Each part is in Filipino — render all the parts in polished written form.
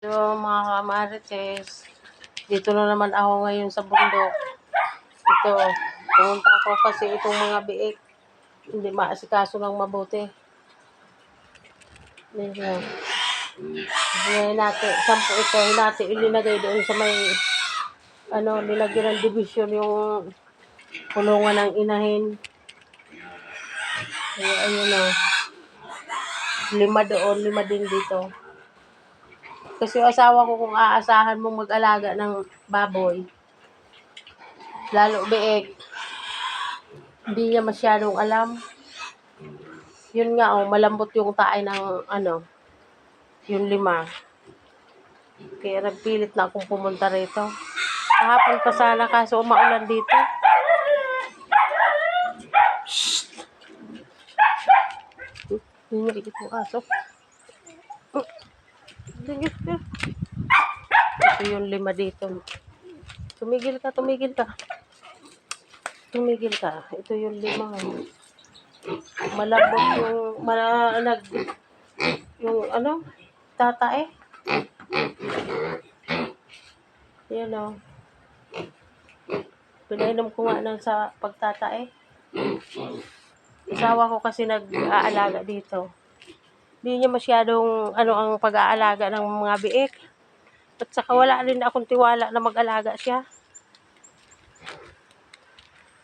Hello mga kamarites, dito na naman ako ngayon sa bundok. Ito, pumunta ako kasi itong mga biik, hindi maasikaso ng mabuti. Dito. Ngayon natin, sampo ito, natin ilinagay doon sa may, nilagyan ng division yung kulungan ng inahin. Kaya ayun o, 5 doon, 5 din dito. Kasi yung asawa ko kung aasahan mong mag-alaga ng baboy, lalo biik, hindi niya masyadong alam. Yun nga malambot yung tae ng yung 5. Kaya nagpilit na akong pumunta rito. Kahapon pa sana kaso umaulan dito. Hindi ko aso. Ito yung 5 dito. Tumigil ka. Ito yung 5. Malambot yung tatae. Yan o. Pinainom ko nga sa pagtatae. Asawa ko kasi nag-aalaga dito. Hindi niya masyadong ang pag-aalaga ng mga biik. At saka wala rin akong tiwala na mag-alaga siya.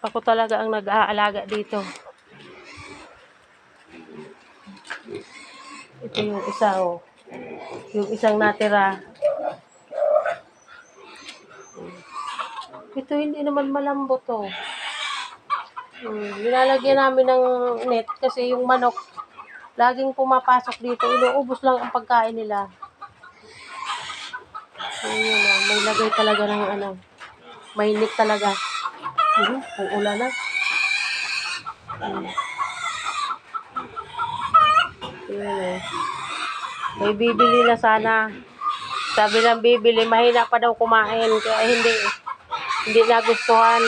Ako talaga ang nag-aalaga dito. Ito yung isa yung isang natira. Ito hindi naman malambot Nilalagyan namin ng net kasi yung manok laging pumapasok dito. Inuubos lang ang pagkain nila. Ayun may lagay talaga ng mainit talaga. Uulan na. Ayun may bibili na sana. Sabi ng bibili, mahina pa daw kumain. Kaya hindi nagustuhan.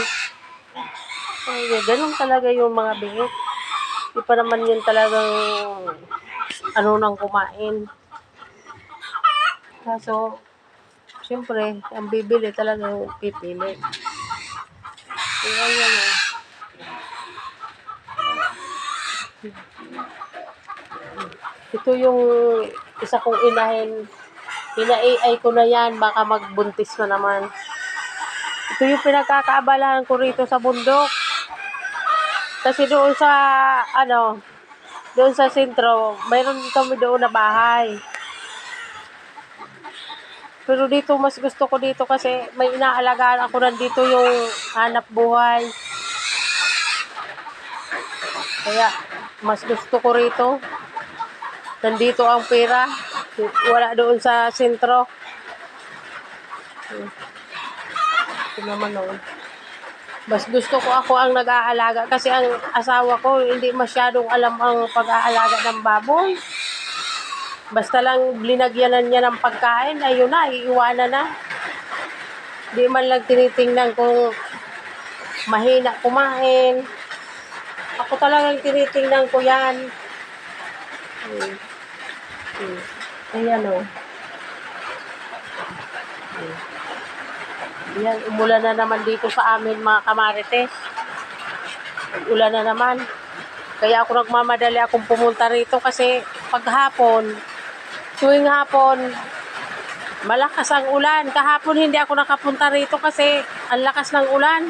Ay, ganun talaga yung mga biik. Hindi pa naman yun talagang nang kumain. Kaso, siyempre, ang bibili talagang pipili. Kaya yan Ito yung isa kong inahin. Ina-AI ko na yan, baka magbuntis na naman. Ito yung pinagkakaabalahan ko rito sa bundok. Kasi doon sa sentro, mayroon kami doon na bahay. Pero dito, mas gusto ko dito kasi may inaalagaan ako nandito yung hanap buhay. Kaya, mas gusto ko rito. Nandito ang pera. Wala doon sa sentro. Ito naman Mas gusto ko ako ang nag-aalaga kasi ang asawa ko hindi masyadong alam ang pag-aalaga ng baboy. Basta lang linagyanan niya ng pagkain, ayun na, iiwanan na. Di man lang tinitingnan kung mahina kumain. Ako talagang tinitingnan ko yan. Ayan Yan, umulan na naman dito sa amin mga kamarites. Ulan na naman. Kaya ako nagmamadali akong pumunta rito kasi tuwing hapon, malakas ang ulan. Kahapon hindi ako nakapunta rito kasi ang lakas ng ulan.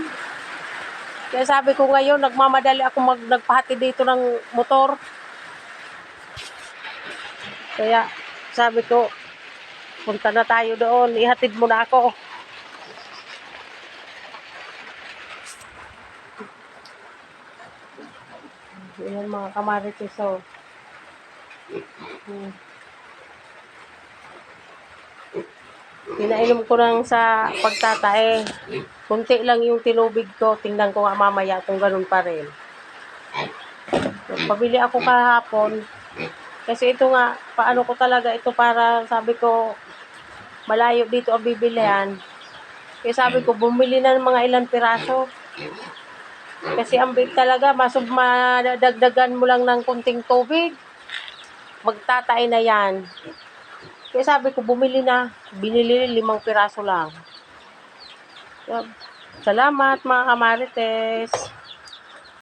Kaya sabi ko ngayon, nagmamadali ako nagpahati dito ng motor. Kaya sabi ko, punta na tayo doon. Ihatid mo na ako. Ayan mga kamarites Pinainom ko lang sa pagtatae. Kunti lang yung tinubig ko. Tingnan ko nga mamaya kung ganun pa rin. Pabili ako kahapon. Kasi ito nga, paano ko talaga ito para sabi ko, malayo dito ang bibilihan. Kaya sabi ko, bumili na ng mga ilang piraso. Kasi ang big talaga, madagdagan mo lang ng kunting tubig. Magtatay na yan. Kaya sabi ko, bumili na. Binili 5 piraso lang. Salamat mga kamarites.